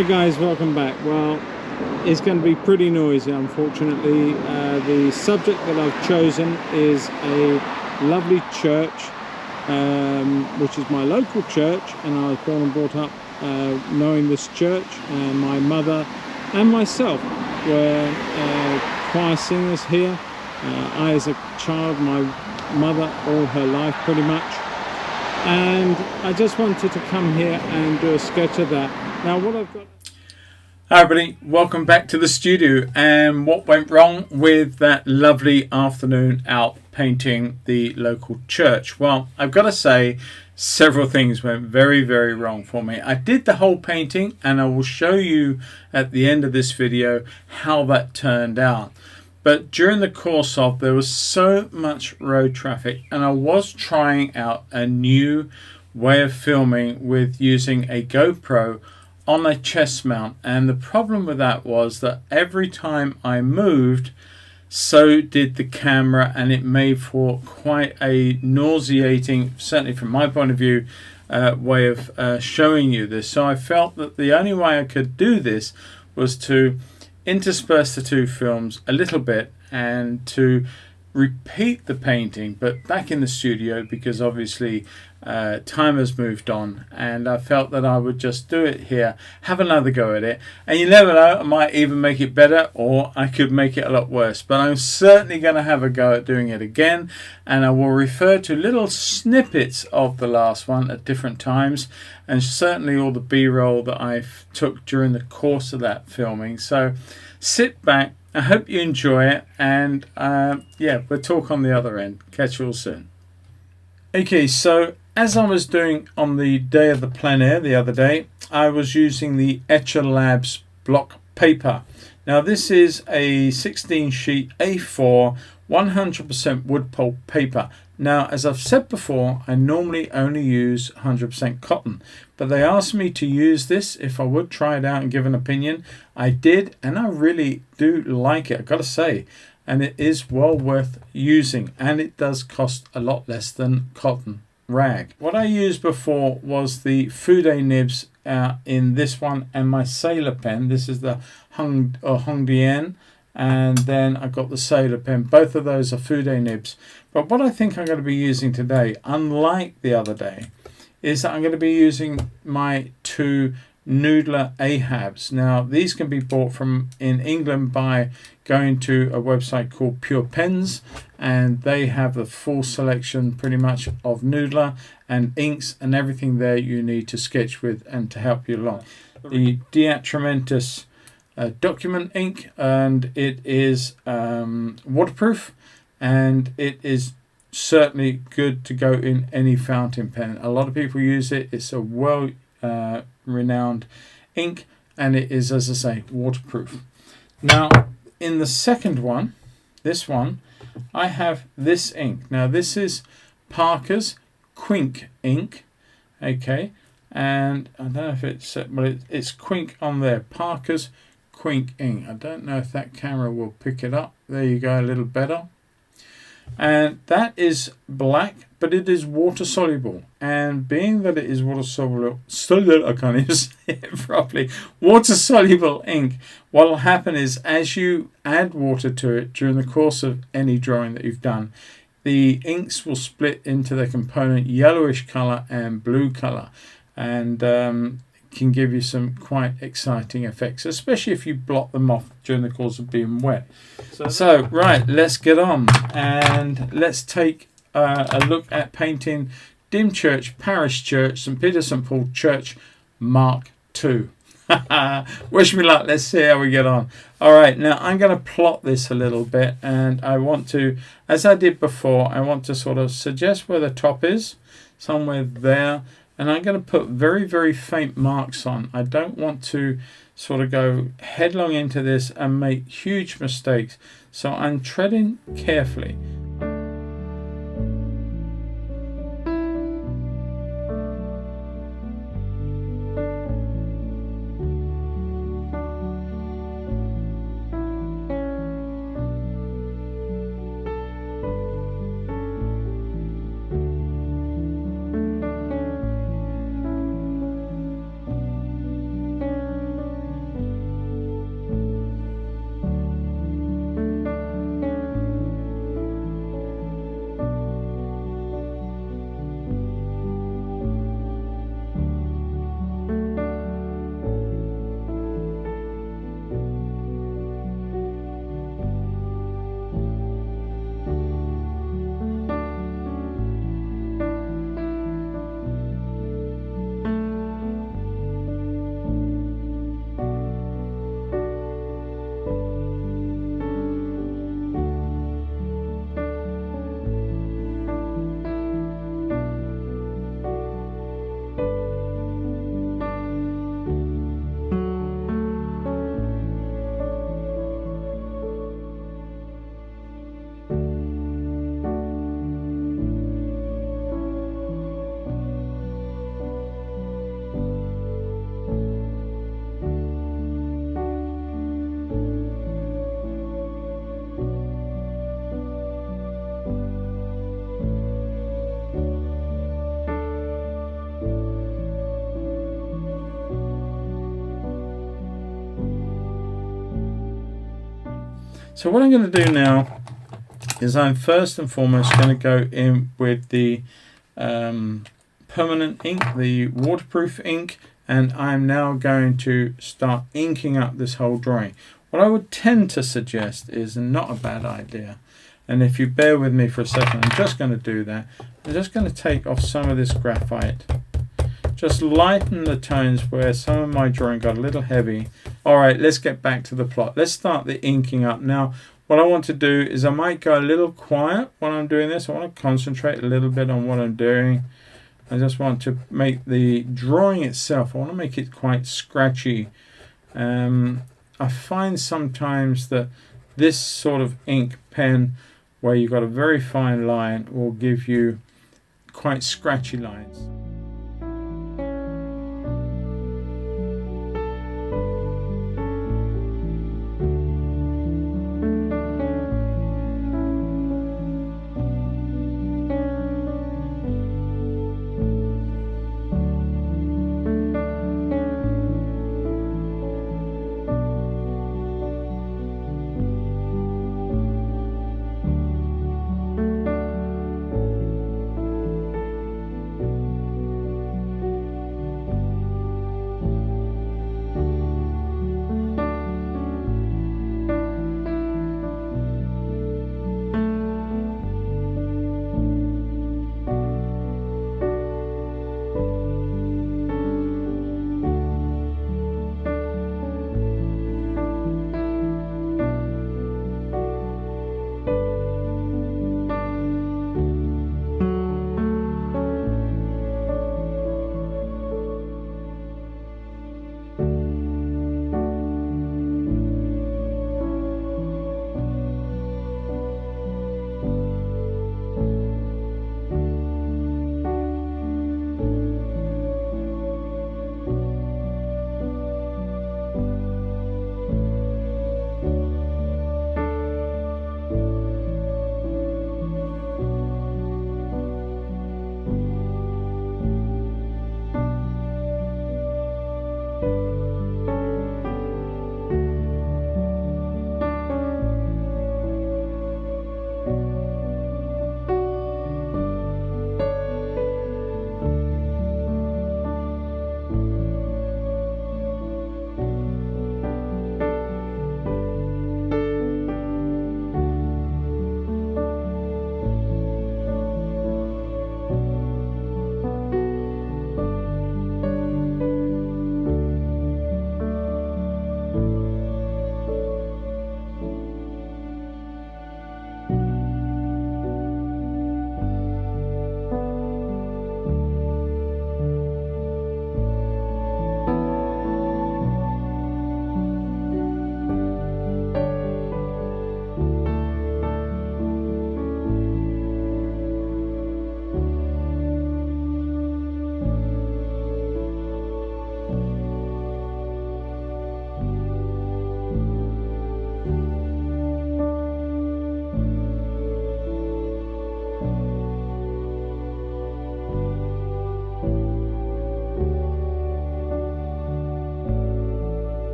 Hi guys, welcome back. Well, it's going to be pretty noisy, unfortunately. The subject that I've chosen is a lovely church, which is my local church, and I was born and brought up knowing this church, and my mother and myself were choir singers here. I as a child, my mother all her life pretty much, and I just wanted to come here and do a sketch of that. Now what I've got... Hi everybody, welcome back to the studio. And what went wrong with that lovely afternoon out painting the local church? Well, I've got to say several things went very wrong for me. I did the whole painting and I will show you at the end of this video how that turned out. But during the course of, there was so much road traffic, and I was trying out a new way of filming with using a GoPro on a chest mount, and the problem with that was that every time I moved, so did the camera, and it made for quite a nauseating, certainly from my point of view, way of showing you this. So I felt that the only way I could do this was to intersperse the two films a little bit and to repeat the painting, but back in the studio, because obviously time has moved on, and I felt that I would just do it here, have another go at it, and you never know, I might even make it better, or I could make it a lot worse. But I'm certainly going to have a go at doing it again, and I will refer to little snippets of the last one at different times, and certainly all the B-roll that I took during the course of that filming. So sit back, I hope you enjoy it, and yeah, we'll talk on the other end. Catch you all soon. Okay, so as I was doing on the day of the plein air the other day, I was using the Etcher Labs block paper. Now this is a 16 sheet A4 100% wood pulp paper. Now, as I've said before, I normally only use 100% cotton, but they asked me to use this if I would try it out and give an opinion. I did, and I really do like it, I've got to say, and it is well worth using, and it does cost a lot less than cotton rag. What I used before was the Fude nibs in this one, and my sailor pen. This is the Hong Dien, and then I got the sailor pen. Both of those are Fude nibs. But what I think I'm going to be using today, unlike the other day, is that I'm going to be using my two Noodler Ahabs. Now these can be bought from in England by going to a website called Pure Pens, and they have the full selection pretty much of Noodler and inks and everything there you need to sketch with and to help you along. The Diatramentus document ink, and it is waterproof, and it is certainly good to go in any fountain pen. A lot of people use it. It's a well renowned ink, and it is, as I say, waterproof. Now in the second one, this one, I have this ink. Now this is Parker's Quink ink, okay, and I don't know if it's well, it's Quink on there, Parker's Quink ink. I don't know if that camera will pick it up. There you go, a little better. And that is black, but it is water soluble, and being that it is water soluble, I can't even say it properly, water soluble ink, what will happen is as you add water to it during the course of any drawing that you've done, the inks will split into the component yellowish color and blue color, and can give you some quite exciting effects, especially if you blot them off during the course of being wet. So right, let's get on and let's take a look at painting Dymchurch Parish Church, St Peter St Paul Church Mark II. Wish me luck. Let's see how we get on. All right, now I'm going to plot this a little bit, and I want to, as I did before, I want to sort of suggest where the top is, somewhere there. And I'm going to put very faint marks on. I don't want to sort of go headlong into this and make huge mistakes. So I'm treading carefully. So what I'm going to do now is I'm first and foremost going to go in with the permanent ink, the waterproof ink, and I'm now going to start inking up this whole drawing. What I would tend to suggest is not a bad idea, and if you bear with me for a second, I'm just going to do that. I'm just going to take off some of this graphite, just lighten the tones where some of my drawing got a little heavy. Alright, let's get back to the plot. Let's start the inking up. Now what I want to do is I might go a little quiet when I'm doing this. I want to concentrate a little bit on what I'm doing. I just want to make the drawing itself, I want to make it quite scratchy. I find sometimes that this sort of ink pen where you've got a very fine line will give you quite scratchy lines.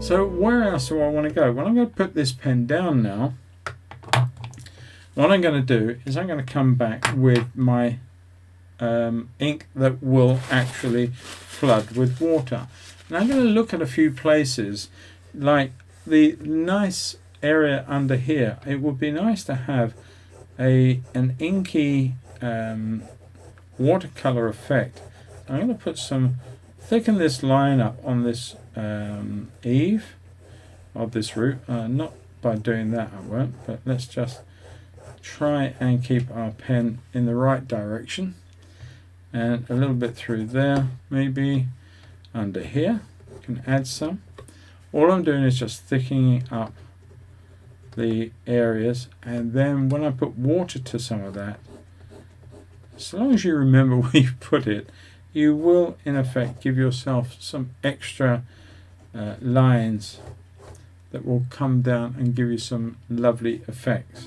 So where else do I want to go? Well, I'm going to put this pen down now. What I'm going to do is I'm going to come back with my ink that will actually flood with water. And I'm going to look at a few places, like the nice area under here. It would be nice to have an inky watercolor effect. I'm going to put thicken this line up on this eave of this root. Not by doing that I won't, but let's just try and keep our pen in the right direction, and a little bit through there, maybe under here. Can add some. All I'm doing is just thickening up the areas, and then when I put water to some of that, as long as you remember where you put it, you will in effect give yourself some extra lines that will come down and give you some lovely effects.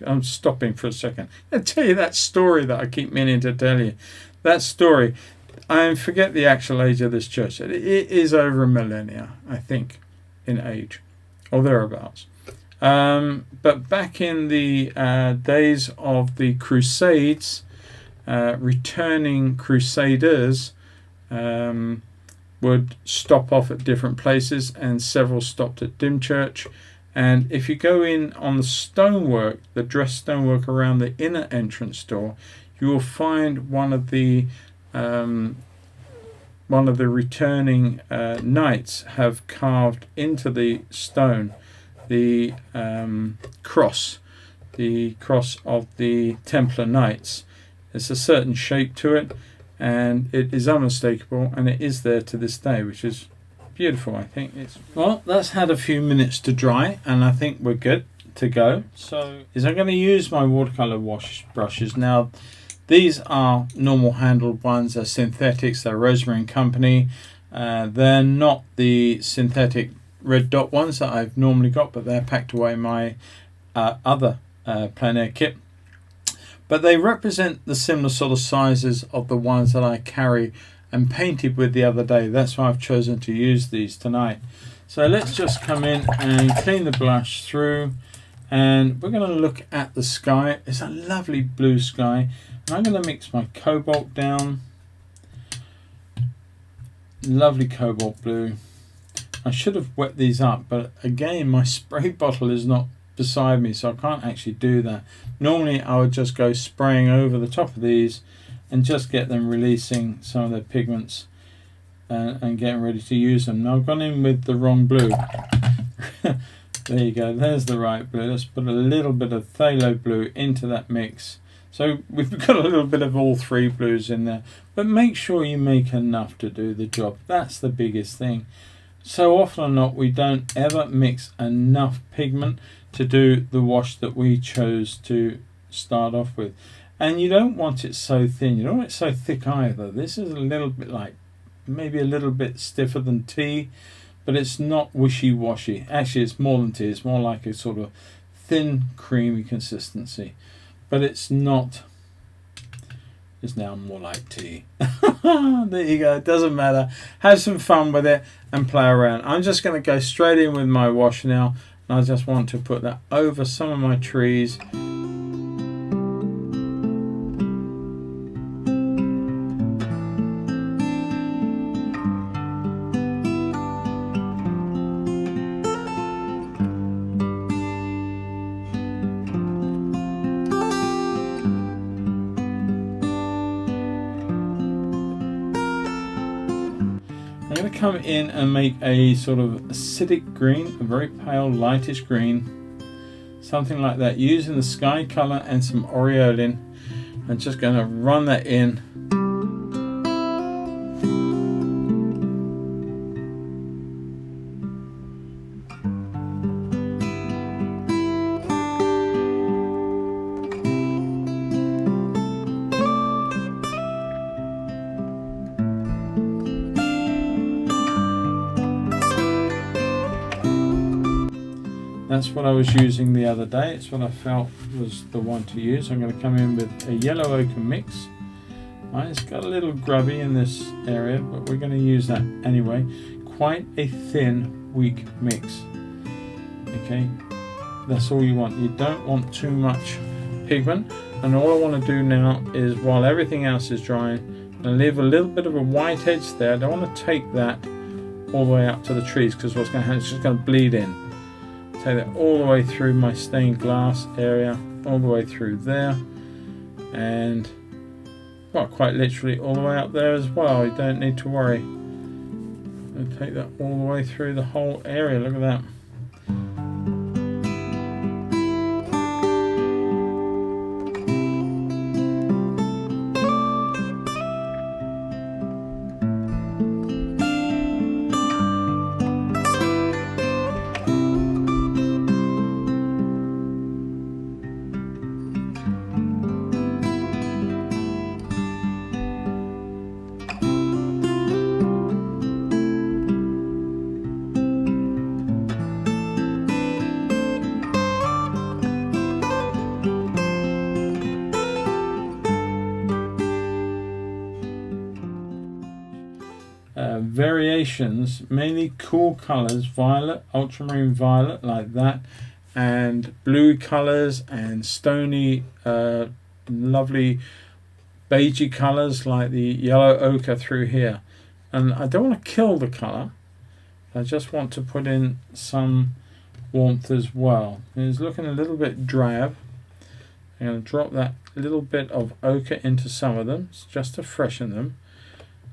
I'm stopping for a second. I'll tell you that story that I keep meaning to tell you. That story, I forget the actual age of this church. It is over a millennia, I think, in age, or thereabouts. But back in the days of the Crusades, returning Crusaders would stop off at different places, and several stopped at Dymchurch. And if you go in on the stonework, the dressed stonework around the inner entrance door, you will find one of the returning knights have carved into the stone the cross of the Templar Knights. There's a certain shape to it, and it is unmistakable, and it is there to this day, which is beautiful. I think it's well, that's had a few minutes to dry, and I think we're good to go. So I'm going to use my watercolor wash brushes. Now these are normal handled ones, they're synthetics, they're Rosemary & Company. They're not the synthetic red dot ones that I've normally got, but they're packed away in my other plein air kit. But they represent the similar sort of sizes of the ones that I carry and painted with the other day. That's why I've chosen to use these tonight. So let's just come in and clean the brush through, and we're going to look at the sky. It's a lovely blue sky, and I'm going to mix my cobalt down. Lovely cobalt blue. I should have wet these up, but again my spray bottle is not beside me, so I can't actually do that. Normally I would just go spraying over the top of these and just get them releasing some of their pigments and getting ready to use them. Now I've gone in with the wrong blue. There you go, there's the right blue. Let's put a little bit of phthalo blue into that mix. So we've got a little bit of all three blues in there, but make sure you make enough to do the job. That's the biggest thing. So often or not, we don't ever mix enough pigment to do the wash that we chose to start off with. And you don't want it so thin, you don't want it so thick either. This is a little bit like, maybe a little bit stiffer than tea, but it's not wishy-washy. Actually, it's more than tea. It's more like a sort of thin, creamy consistency. But it's not, it's now more like tea. There you go, it doesn't matter. Have some fun with it and play around. I'm just going to go straight in with my wash now, and I just want to put that over some of my trees. I'm going to come in and make a sort of acidic green, a very pale lightish green, something like that, using the sky colour and some aureolin. I'm just going to run that in. That's what I was using the other day. It's what I felt was the one to use. I'm going to come in with a yellow ochre mix. Right, it's got a little grubby in this area, but we're going to use that anyway. Quite a thin, weak mix. Okay, that's all you want. You don't want too much pigment. And all I want to do now is, while everything else is drying, and leave a little bit of a white edge there. I don't want to take that all the way up to the trees, because what's going to happen is it's just going to bleed in. Take that all the way through my stained glass area, all the way through there, and well, quite literally all the way up there as well. You don't need to worry. And take that all the way through the whole area. Look at that. Variations, mainly cool colours, violet, ultramarine violet like that, and blue colours and stony lovely beigey colours like the yellow ochre through here. And I don't want to kill the colour, I just want to put in some warmth as well. It's looking a little bit drab. I'm going to drop that little bit of ochre into some of them just to freshen them.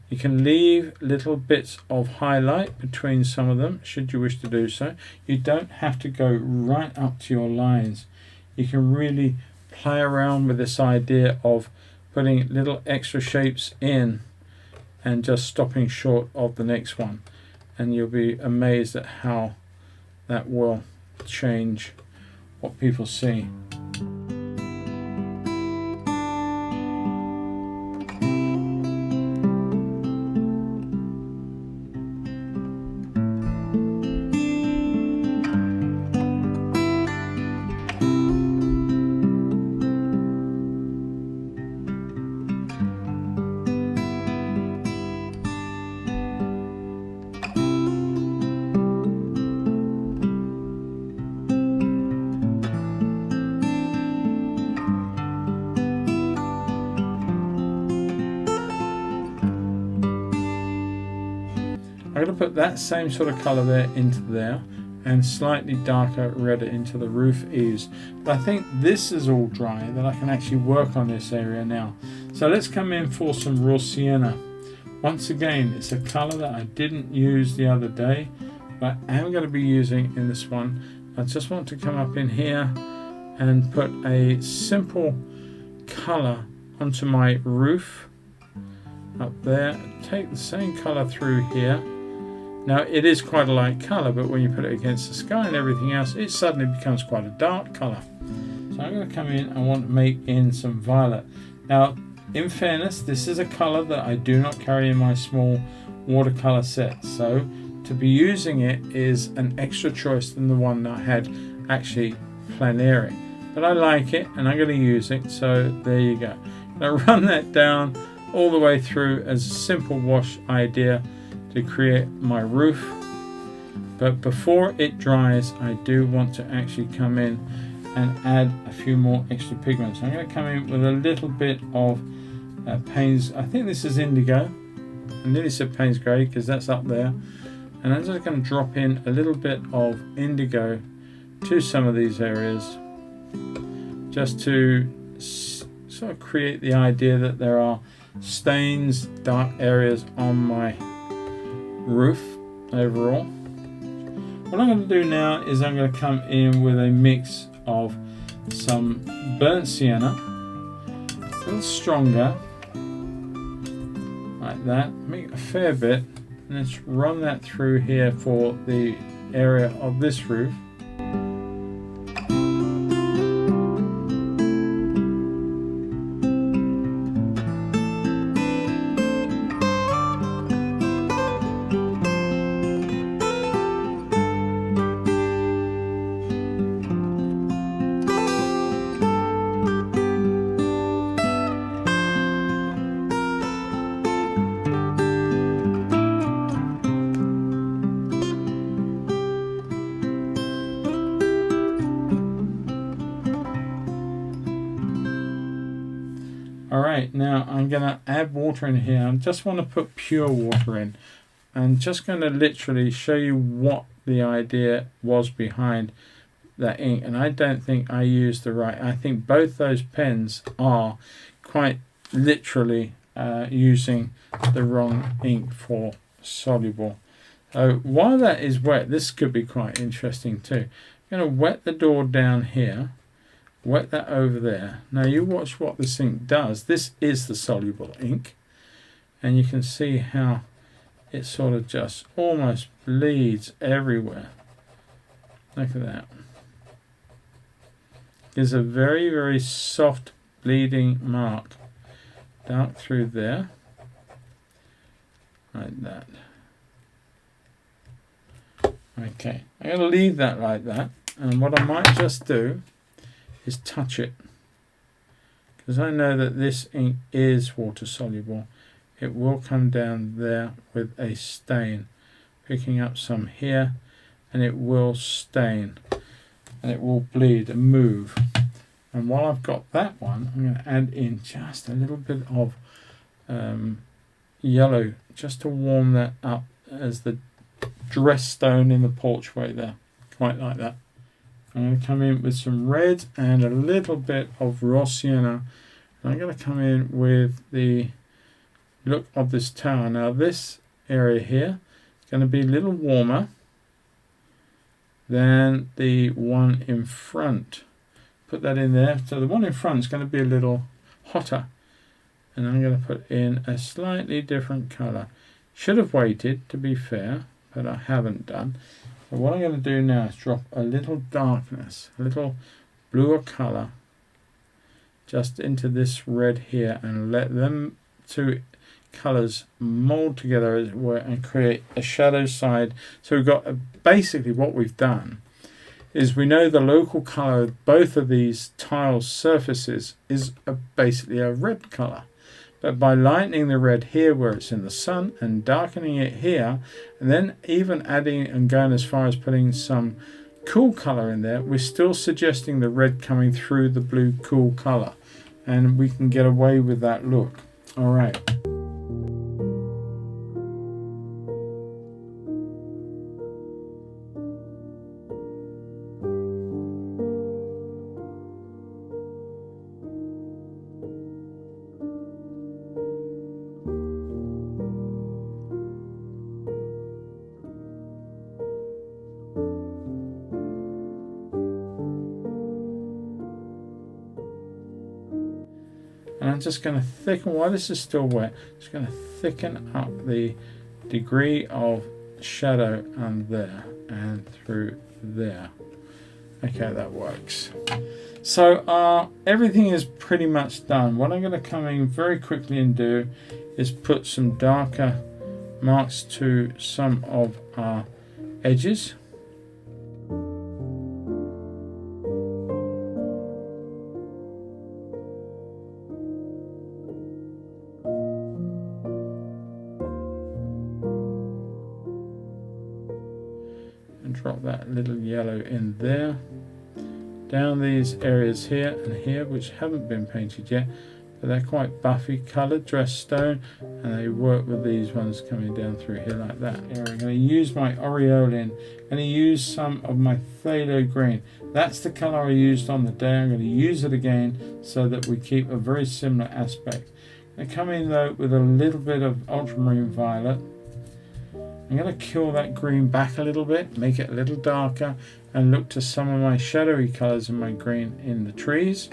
You can leave little bits of highlight between some of them should you wish to do so. You don't have to go right up to your lines. You can really play around with this idea of putting little extra shapes in and just stopping short of the next one, and you'll be amazed at how that will change what people see. I'm going to put that same sort of colour there into there, and slightly darker red into the roof eaves. But I think this is all dry, that I can actually work on this area now. So let's come in for some raw sienna. Once again, it's a colour that I didn't use the other day, but I am going to be using in this one. I just want to come up in here and put a simple colour onto my roof up there. Take the same colour through here. Now it is quite a light colour, but when you put it against the sky and everything else, it suddenly becomes quite a dark colour. So I'm going to come in, I want to make in some violet. Now in fairness, this is a colour that I do not carry in my small watercolour set, so to be using it is an extra choice than the one that I had actually plein. But I like it and I'm going to use it, so there you go. Now run that down all the way through as a simple wash idea to create my roof. But before it dries, I do want to actually come in and add a few more extra pigments. I'm going to come in with a little bit of Payne's, I think this is Indigo. I nearly said Payne's Grey because that's up there. And I'm just going to drop in a little bit of Indigo to some of these areas, just to sort of create the idea that there are stains, dark areas on my roof overall. What I'm going to do now is I'm going to come in with a mix of some burnt sienna, a little stronger, like that, make a fair bit, and let's run that through here for the area of this roof. now I'm going to add water in here. I just want to put pure water in. I'm just going to literally show you what the idea was behind that ink, and I don't think I used the right. I think both those pens are quite literally using the wrong ink for soluble. So while that is wet, this could be quite interesting too. I'm going to wet the door down here, wet that over there. Now you watch what this ink does. This is the soluble ink, and you can see how it sort of just almost bleeds everywhere. Look at that. There's a very, very soft bleeding mark dark through there, like that. Okay, I'm going to leave that like that, and what I might just do is touch it, because I know that this ink is water soluble. It will come down there with a stain, picking up some here, and it will stain, and it will bleed and move. And while I've got that one, I'm going to add in just a little bit of yellow, just to warm that up as the dress stone in the porchway there, quite like that. I'm going to come in with some red and a little bit of raw sienna. And I'm going to come in with the look of this tower. Now this area here is going to be a little warmer than the one in front. Put that in there. So the one in front is going to be a little hotter, and I'm going to put in a slightly different colour. Should have waited, to be fair, but I haven't done. So what I'm going to do now is drop a little darkness, a little bluer colour just into this red here, and let them two colours mould together, as it were, and create a shadow side. So we've got basically what we've done is we know the local colour of both of these tile surfaces is basically a red colour. But by lightening the red here where it's in the sun and darkening it here, and then even adding and going as far as putting some cool colour in there, we're still suggesting the red coming through the blue cool colour. And we can get away with that look. Alright. And I'm just going to thicken, while this is still wet, just going to thicken up the degree of shadow on there and through there. Okay, that works. So everything is pretty much done. What I'm going to come in very quickly and do is put some darker marks to some of our edges. Drop that little yellow in there, down these areas here and here which haven't been painted yet, but they're quite buffy coloured, dressed stone, and they work with these ones coming down through here like that. Here I'm going to use my Aureolin, I'm going to use some of my Phthalo green. That's the colour I used on the day. I'm going to use it again so that we keep a very similar aspect. I come in though with a little bit of Ultramarine Violet. I'm going to kill that green back a little bit, make it a little darker, and look to some of my shadowy colours in my green in the trees.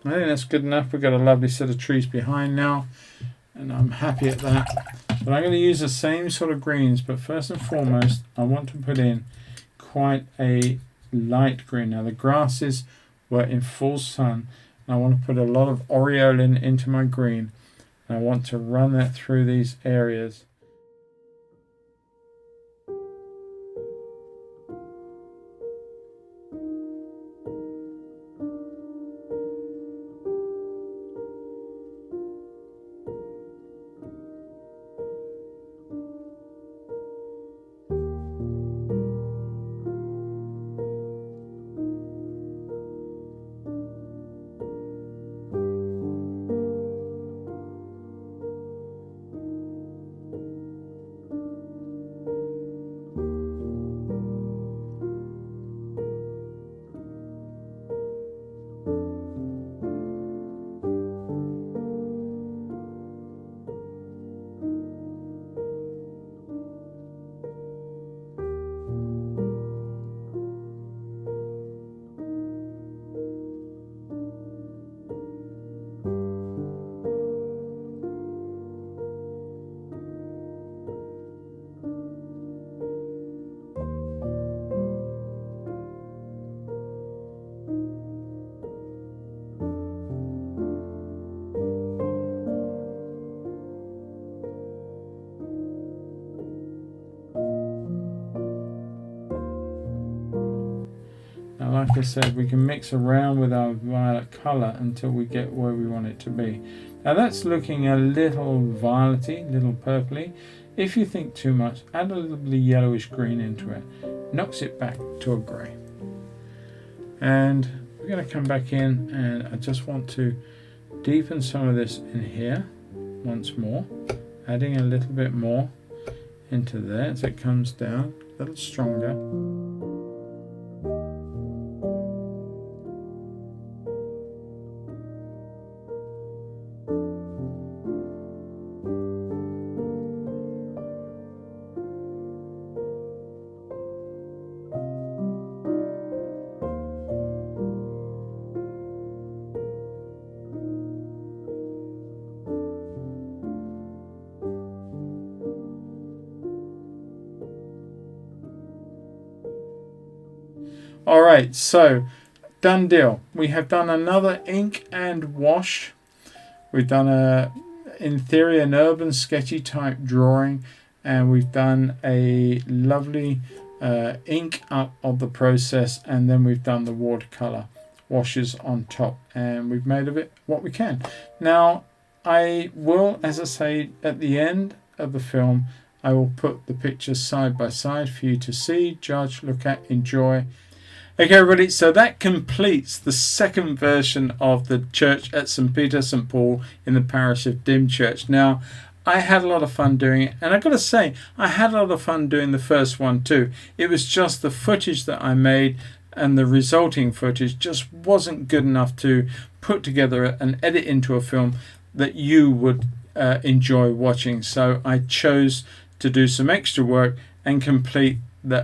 I think that's good enough. We've got a lovely set of trees behind now, and I'm happy at that. But I'm going to use the same sort of greens, but first and foremost I want to put in quite a light green. Now the grasses were in full sun, and I want to put a lot of aureolin into my green, and I want to run that through these areas. Like I said, we can mix around with our violet colour until we get where we want it to be. Now that's looking a little violety, little purpley. If you think too much, add a little bit of yellowish green into it. Knocks it back to a grey. And we're going to come back in, and I just want to deepen some of this in here once more, adding a little bit more into there as it comes down, a little stronger. Alright, so done deal. We have done another ink and wash. We've done a, in theory, an urban sketchy type drawing, and we've done a lovely ink up of the process, and then we've done the watercolour washes on top, and we've made of it what we can. Now I will, as I say, at the end of the film, I will put the pictures side by side for you to see, judge, look at, enjoy. Okay everybody, so that completes the second version of the church at St Peter St Paul in the parish of Dymchurch. Now I had a lot of fun doing it, and I've got to say I had a lot of fun doing the first one too. It was just the footage that I made and the resulting footage just wasn't good enough to put together and edit into a film that you would enjoy watching. So I chose to do some extra work and complete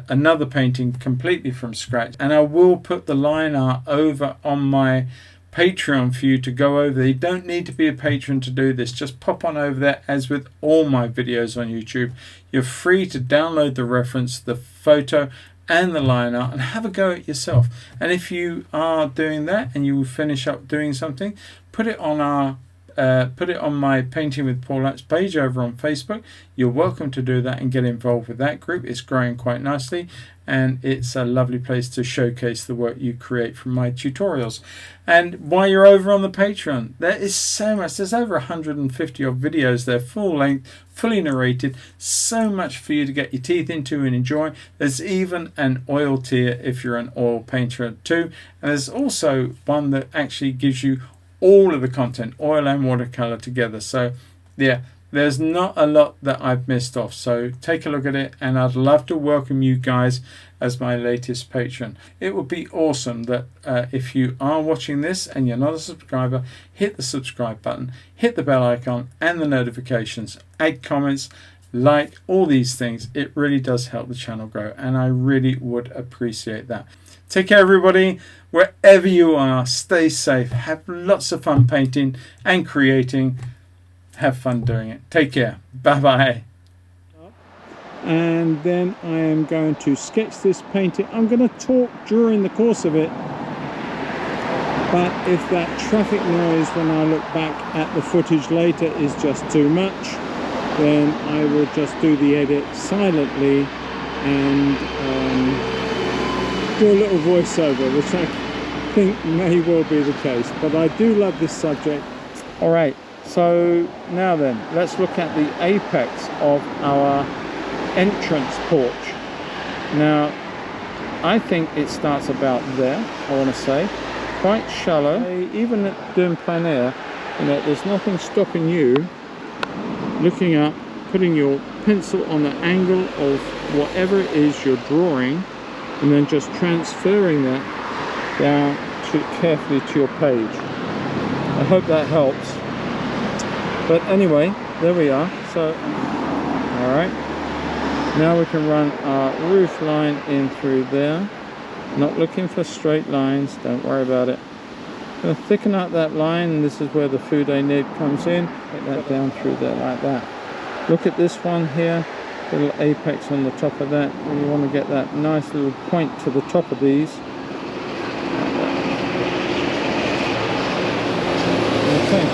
another painting completely from scratch, and I will put the line art over on my Patreon for you to go over. You don't need to be a patron to do this. Just pop on over there. As with all my videos on YouTube, you're free to download the reference, the photo and the line art, and have a go at yourself. And if you are doing that and you finish up doing something, put it on our put it on my Painting with Paul Apps page over on Facebook. You're welcome to do that and get involved with that group. It's growing quite nicely, and it's a lovely place to showcase the work you create from my tutorials. And while you're over on the Patreon, there is so much. There's over 150 odd videos there, full length, fully narrated, so much for you to get your teeth into and enjoy. There's even an oil tier if you're an oil painter too, and there's also one that actually gives you all of the content, oil and watercolor together. So yeah, there's not a lot that I've missed off, so take a look at it, and I'd love to welcome you guys as my latest patron. It would be awesome that if you are watching this and you're not a subscriber, hit the subscribe button, hit the bell icon and the notifications, add comments, like, all these things. It really does help the channel grow, and I really would appreciate that. Take care, everybody. Wherever you are, stay safe. Have lots of fun painting and creating. Have fun doing it. Take care. Bye-bye. And then I am going to sketch this painting. I'm going to talk during the course of it, but if that traffic noise when I look back at the footage later is just too much, then I will just do the edit silently and do a little voiceover, which I think may well be the case. But I do love this subject. Alright, so now then, let's look at the apex of our entrance porch. Now, I think it starts about there, I want to say. Quite shallow. Even at doing plein air, you know, there's nothing stopping you looking up, putting your pencil on the angle of whatever it is you're drawing, and then just transferring that down carefully to your page. I hope that helps. But anyway, there we are. So, alright. Now we can run our roof line in through there. Not looking for straight lines, don't worry about it. Going to thicken up that line, and this is where the Phthalo nib comes in. Get that down through there like that. Look at this one here, little apex on the top of that. You want to get that nice little point to the top of these. Okay.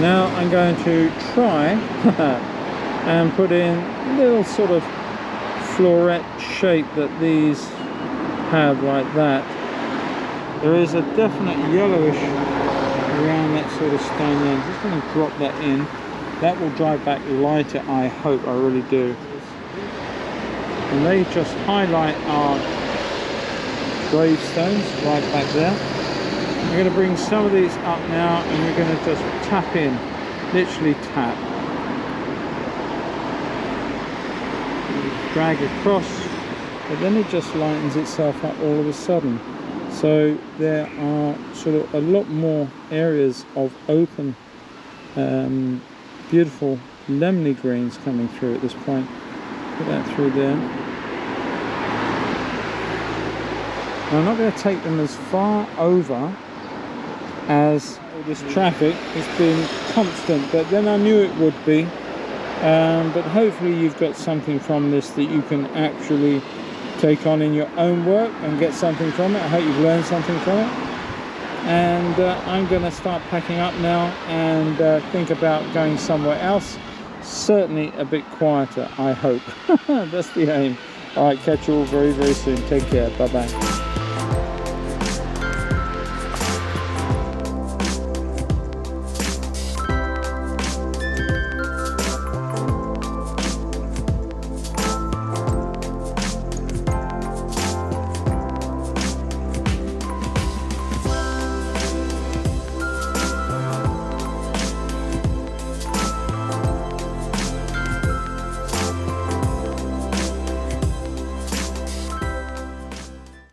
Now I'm going to try and put in a little sort of floret shape that these have, like that. There is a definite yellowish around that sort of stone there. I'm just going to drop that in. That will dry back lighter, I hope, I really do. And they just highlight our gravestones right back there. We're going to bring some of these up now, and we're going to just tap in, literally tap. Drag across, but then it just lightens itself up all of a sudden. So there are sort of a lot more areas of open, beautiful lemony greens coming through at this point. Put that through there. Now, I'm not going to take them as far over as this traffic has been constant, but then I knew it would be. But hopefully you've got something from this that you can actually take on in your own work and get something from it. I hope you've learned something from it. And I'm going to start packing up now and think about going somewhere else. Certainly a bit quieter, I hope. That's the aim. Alright, catch you all very, very soon. Take care. Bye-bye.